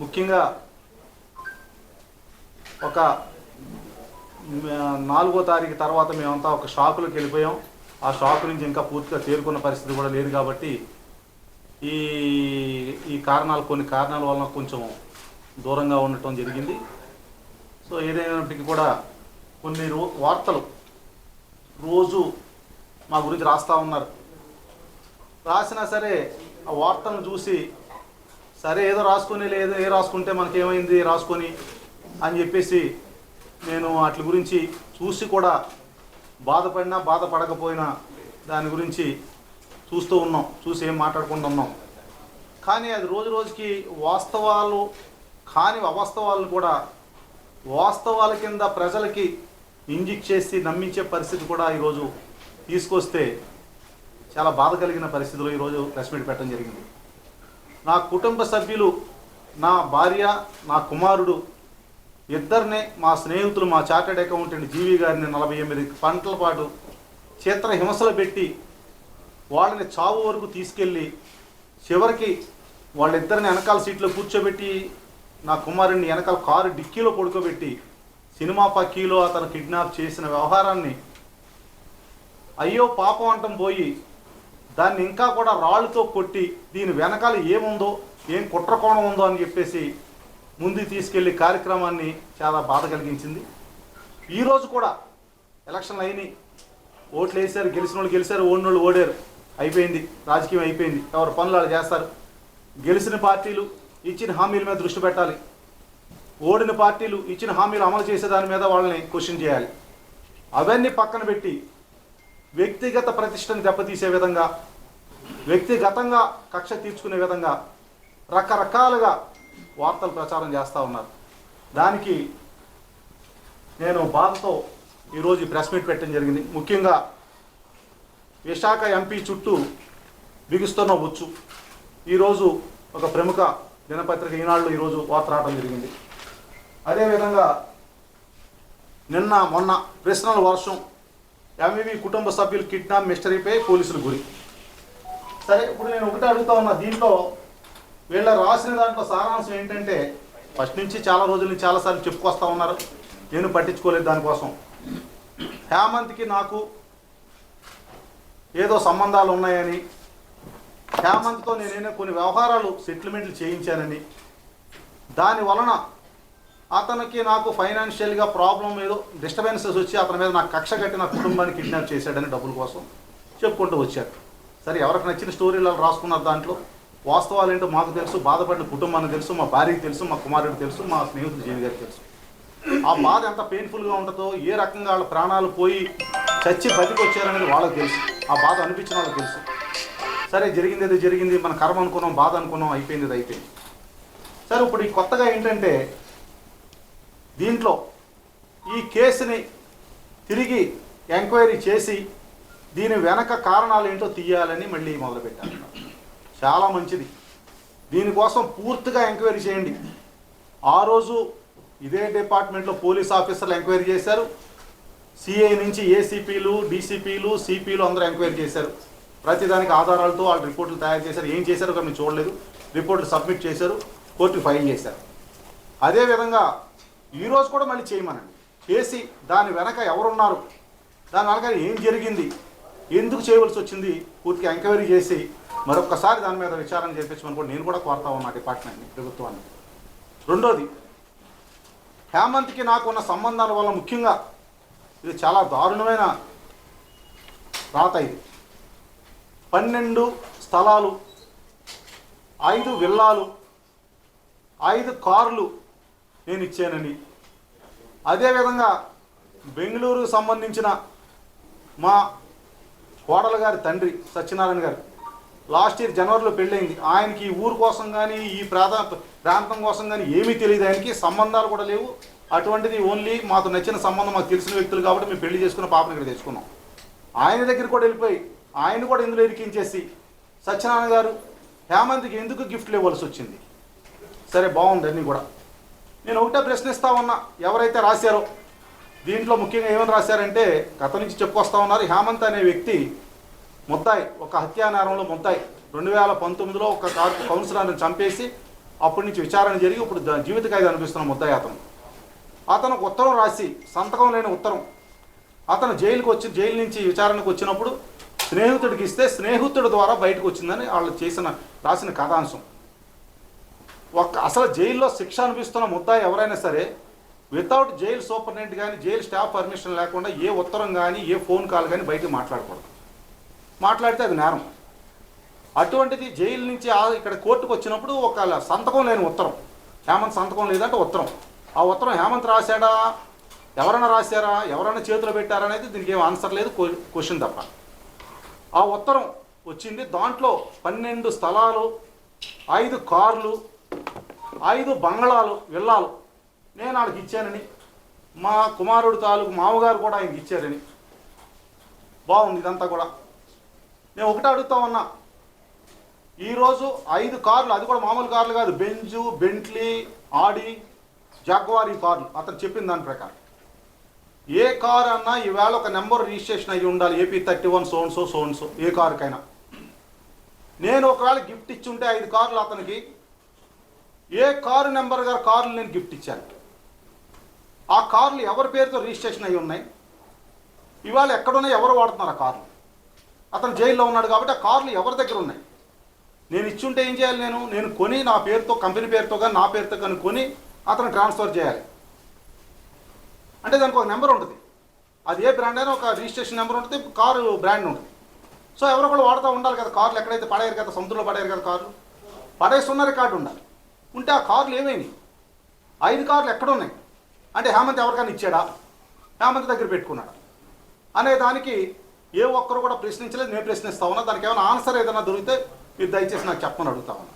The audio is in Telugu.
ముఖ్యంగా ఒక 4వ తారీఖు తర్వాత మేమంతా ఒక షాకులోకి వెళ్ళిపోయాం. ఆ షాక్ నుంచి ఇంకా పూర్తిగా తేరుకున్న పరిస్థితి కూడా లేదు. కాబట్టి ఈ కొన్ని కారణాల వలన కొంచెం దూరంగా ఉండటం జరిగింది. సో ఏదైనప్పటికీ కూడా కొన్ని వార్తలు రోజు మా గురించి రాస్తూ ఉన్నారు. రాసినా సరే ఆ వార్తలను చూసి సరే ఏదో రాసుకొని లేదో ఏ రాసుకుంటే మనకేమైంది రాసుకొని అని చెప్పేసి నేను వాటి గురించి చూసి కూడా బాధపడినా బాధపడకపోయినా దాని గురించి చూస్తూ ఉన్నాం, చూసి ఏం మాట్లాడకుండా ఉన్నాం. కానీ అది రోజు రోజుకి వాస్తవాలు కాని అవాస్తవాలను కూడా వాస్తవాల కింద ప్రజలకి ఇంజెక్ట్ చేసి నమ్మించే పరిస్థితి కూడా ఈరోజు తీసుకొస్తే చాలా బాధ కలిగిన పరిస్థితిలో ఈరోజు ప్రెస్ మీట్ పెట్టడం జరిగింది. నా కుటుంబ సభ్యులు, నా భార్య, నా కుమారుడు ఇద్దరినే మా స్నేహితులు, మా చార్టెడ్ అకౌంటెంట్ జీవి గారిని 48 గంటల పాటు చిత్ర హింసలు పెట్టి వాళ్ళని చావు వరకు తీసుకెళ్ళి చివరికి వాళ్ళిద్దరిని వెనకాల సీట్లో కూర్చోబెట్టి నా కుమారుడిని వెనకాల కారు డిక్కీలో పడుకోబెట్టి సినిమా పక్కీలో అతను కిడ్నాప్ చేసిన వ్యవహారాన్ని అయ్యో పాపం అంటం పోయి దాన్ని ఇంకా కూడా రాళ్ళతో కొట్టి దీని వెనకాల ఏముందో, ఏం కుట్రకోణం ఉందో అని చెప్పేసి ముందుకు తీసుకెళ్లి కార్యక్రమాన్ని చాలా బాధ కలిగించింది. ఈరోజు కూడా ఎలక్షన్లు అయినాయి, ఓట్లు వేశారు, గెలిచిన వాళ్ళు గెలిచారు, ఓడిన వాళ్ళు ఓడారు, అయిపోయింది, రాజకీయం అయిపోయింది, ఎవరి పనులు వాళ్ళు చేస్తారు. గెలిచిన పార్టీలు ఇచ్చిన హామీల మీద దృష్టి పెట్టాలి, ఓడిన పార్టీలు ఇచ్చిన హామీలు అమలు చేసే దాని మీద వాళ్ళని క్వశ్చన్ చేయాలి. అవన్నీ పక్కన పెట్టి వ్యక్తిగత ప్రతిష్టను దెబ్బతీసే విధంగా, వ్యక్తిగతంగా కక్ష తీర్చుకునే విధంగా రకరకాలుగా వార్తలు ప్రచారం చేస్తూ ఉన్నారు. దానికి నేను బాధతో ఈరోజు ప్రెస్ మీట్ పెట్టడం జరిగింది. ముఖ్యంగా విశాఖ ఎంపీ చుట్టూ బిగుస్తున్న ఉచ్చు ఈరోజు ఒక ప్రముఖ దినపత్రిక ఈనాడులో ఈరోజు వార్త రావడం జరిగింది. అదేవిధంగా నిన్న మొన్న ప్రశ్నల వర్షం, ఎంవీవీ కుటుంబ సభ్యులు కిడ్నాప్ మిస్టరీపై పోలీసులు గురి. సరే, ఇప్పుడు నేను ఒకటే అడుగుతా ఉన్నా, దీంట్లో వీళ్ళ రాసిన దాంట్లో సారాంశం ఏంటంటే ఫస్ట్ నుంచి చాలా రోజుల నుంచి చాలాసార్లు చెప్పుకొస్తా ఉన్నారు, నేను పట్టించుకోలేదు. దానికోసం హేమంత్కి నాకు ఏదో సంబంధాలు ఉన్నాయని, హేమంత్తో నేనైనా కొన్ని వ్యవహారాలు సెటిల్మెంట్లు చేయించానని, దాని వలన అతనికి నాకు ఫైనాన్షియల్గా ప్రాబ్లం ఏదో డిస్టర్బెన్సెస్ వచ్చి అతని మీద నాకు కక్ష కట్టి నా కుటుంబాన్ని కిడ్నాప్ చేశాడని డబ్బుల కోసం చెప్పుకుంటూ వచ్చారు. సరే, ఎవరికి నచ్చిన స్టోరీలు రాసుకున్నారు. దాంట్లో వాస్తవాలు ఏంటో మాకు తెలుసు, బాధపడిన కుటుంబానికి తెలుసు, మా భార్యకి తెలుసు, మా కుమారుడికి తెలుసు, మా స్నేహితుడు జీవి గారికి తెలుసు. ఆ బాధ ఎంత పెయిన్ఫుల్గా ఉంటుందో, ఏ రకంగా వాళ్ళ ప్రాణాలు పోయి చచ్చి బతికి వచ్చారనేది వాళ్ళకి తెలుసు, ఆ బాధ అనిపించిన వాళ్ళకి తెలుసు. సరే, జరిగింది ఏదో జరిగింది, మన కర్మ అనుకున్నాం, బాధ అనుకున్నాం, అయిపోయింది, అది అయిపోయింది. సరే, ఇప్పుడు ఈ కొత్తగా ఏంటంటే దీంట్లో ఈ కేసుని తిరిగి ఎంక్వైరీ చేసి దీని వెనక కారణాలు ఏంటో తీయాలని మళ్ళీ మొదలుపెట్టారు. చాలా మంచిది, దీనికోసం పూర్తిగా ఎంక్వైరీ చేయండి. ఆ రోజు ఇదే డిపార్ట్మెంట్లో పోలీస్ ఆఫీసర్లు ఎంక్వైరీ చేశారు, సిఐ నుంచి ఏసీపీలు, డీసీపీలు, సిపిలు అందరూ ఎంక్వైరీ చేశారు. ప్రతిదానికి ఆధారాలతో వాళ్ళు రిపోర్టులు తయారు చేశారు. ఏం చేశారో కానీ చూడలేదు, రిపోర్టులు సబ్మిట్ చేశారు, కోర్టుకు ఫైల్ చేశారు. అదేవిధంగా ఈరోజు కూడా మళ్ళీ చేయమనండి, చేసి దాని వెనక ఎవరున్నారు, దాని వెనక ఏం జరిగింది, ఎందుకు చేయవలసి వచ్చింది పూర్తిగా ఎంక్వైరీ చేసి మరొక్కసారి దాని మీద విచారణ చేయించమని కూడా నేను కూడా కోరుతా ఉన్నా డిపార్ట్మెంట్ని, ప్రభుత్వాన్ని. రెండోది, హేమంత్కి నాకు ఉన్న సంబంధాల వల్ల ముఖ్యంగా ఇది చాలా దారుణమైన రాత. ఇది 12 స్థలాలు, 5 విల్లాలు, 5 కార్లు నేను ఇచ్చానని, అదేవిధంగా బెంగళూరుకు సంబంధించిన మా కోడల గారి తండ్రి సత్యనారాయణ గారు లాస్ట్ ఇయర్ జనవరిలో పెళ్ళయింది. ఆయనకి ఈ ఊరు కోసం కానీ ఈ ప్రాంతం కోసం కానీ ఏమీ తెలియదు, ఆయనకి సంబంధాలు కూడా లేవు. అటువంటిది ఓన్లీ మాకు నచ్చిన సంబంధం, మాకు తెలిసిన వ్యక్తులు కాబట్టి మేము పెళ్లి చేసుకున్న పాపను ఇక్కడ తెచ్చుకున్నాం. ఆయన దగ్గర కూడా వెళ్ళిపోయి ఆయన కూడా ఇందులో ఇరికించేసి సత్యనారాయణ గారు హేమంత్కి ఎందుకు గిఫ్ట్లు ఇవ్వాల్సి వచ్చింది. సరే, బాగుంది అన్నీ కూడా. నేను ఒకటే ప్రశ్నిస్తా ఉన్నా, ఎవరైతే రాశారో దీంట్లో ముఖ్యంగా ఏమని రాశారంటే గత నుంచి చెప్పుకొస్తా ఉన్నారు, హేమంత్ అనే వ్యక్తి ముద్దాయి, ఒక హత్యానేరంలో ముద్దాయి. 2019లో ఒక కౌన్సిలర్ని చంపేసి అప్పటి నుంచి విచారణ జరిగి ఇప్పుడు జీవిత ఖైదు అనిపిస్తున్న ముద్దాయి అతను ఉత్తరం రాసి, సంతకం లేని ఉత్తరం, అతను జైలు నుంచి విచారణకు వచ్చినప్పుడు స్నేహితుడికి ఇస్తే స్నేహితుడి ద్వారా బయటకు వచ్చిందని వాళ్ళు రాసిన కథాంశం. అసలు జైల్లో శిక్ష అనిపిస్తున్న ముద్దాయి ఎవరైనా సరే వితౌట్ జైలు సూపరింటెండెంట్ కానీ జైలు స్టాఫ్ పర్మిషన్ లేకుండా ఏ ఉత్తరం కానీ ఏ ఫోన్ కాల్ కానీ బయటకు మాట్లాడకూడదు. మాట్లాడితే అది నేరం. అటువంటిది జైలు నుంచి ఇక్కడ కోర్టుకు వచ్చినప్పుడు ఒక సంతకం లేని ఉత్తరం, హేమంత్ సంతకం లేదంటే ఉత్తరం, ఆ ఉత్తరం హేమంత్ రాశాడా, ఎవరైనా రాశారా, ఎవరైనా చేతిలో పెట్టారా అనేది దీనికి ఏం ఆన్సర్ లేదు, క్వశ్చన్ తప్ప. ఆ ఉత్తరం వచ్చింది. దాంట్లో 12 స్థలాలు, 5 కార్లు, 5 బంగ్లాలు, విల్లాలు నేను వాళ్ళకి ఇచ్చానని, మా కుమారుడు తాలూకు మామగారు కూడా ఆయనకి ఇచ్చారని. బాగుంది ఇదంతా కూడా. నేను ఒకటే అడుగుతా ఉన్నా, ఈరోజు 5 కార్లు, అది కూడా మామూలు కార్లు కాదు, బెంజు, బెంట్లీ, ఆడి, జాగ్వార్ ఈ కార్లు అతను చెప్పిన దాని ప్రకారం. ఏ కారు అన్నా ఈవేళ ఒక నెంబర్ రిజిస్ట్రేషన్ అయ్యి ఉండాలి, AP 31 సో ఏ కారుకైనా. నేను ఒకవేళ గిఫ్ట్ ఇచ్చి ఉంటే 5 కార్లు అతనికి, ఏ కారు నెంబర్ గారు కార్లు నేను గిఫ్ట్ ఇచ్చాను, ఆ కార్లు ఎవరి పేరుతో రిజిస్ట్రేషన్ అయ్యి ఉన్నాయి, ఇవాళ ఎక్కడున్నాయి, ఎవరు వాడుతున్నారు ఆ కార్లు. అతను జైల్లో ఉన్నాడు కాబట్టి ఆ కార్లు ఎవరి దగ్గర ఉన్నాయి. నేను ఇచ్చుంటే ఏం చేయాలి, నేను కొని నా పేరుతో, కంపెనీ పేరుతో కానీ నా పేరుతో కానీ కొని అతను ట్రాన్స్ఫర్ చేయాలి. అంటే దానికి ఒక నెంబర్ ఉంటుంది, అది ఏ బ్రాండ్ అయినా ఒక రిజిస్ట్రేషన్ నెంబర్ ఉంటుంది, కారు బ్రాండ్ ఉంటుంది. సో ఎవరో కూడా వాడుతూ ఉండాలి కదా. కార్లు ఎక్కడైతే పడేయరు కదా, సముద్రంలో పడేయరు కదా కార్లు, పడేస్తున్న రికార్డు ఉండాలి. ఉంటే ఆ కార్లు ఏమైనాయి, 5 కార్లు ఎక్కడున్నాయి అంటే హేమంత్ ఎవరికైనా ఇచ్చాడా, హేమంత్ దగ్గర పెట్టుకున్నాడా అనే దానికి ఏ ఒక్కరు కూడా ప్రశ్నించలేదు. నేను ప్రశ్నిస్తా ఉన్నా. దానికి ఏమైనా ఆన్సర్ ఏదైనా దొరికితే మీరు దయచేసి నాకు చెప్పమని అడుగుతా ఉన్నా.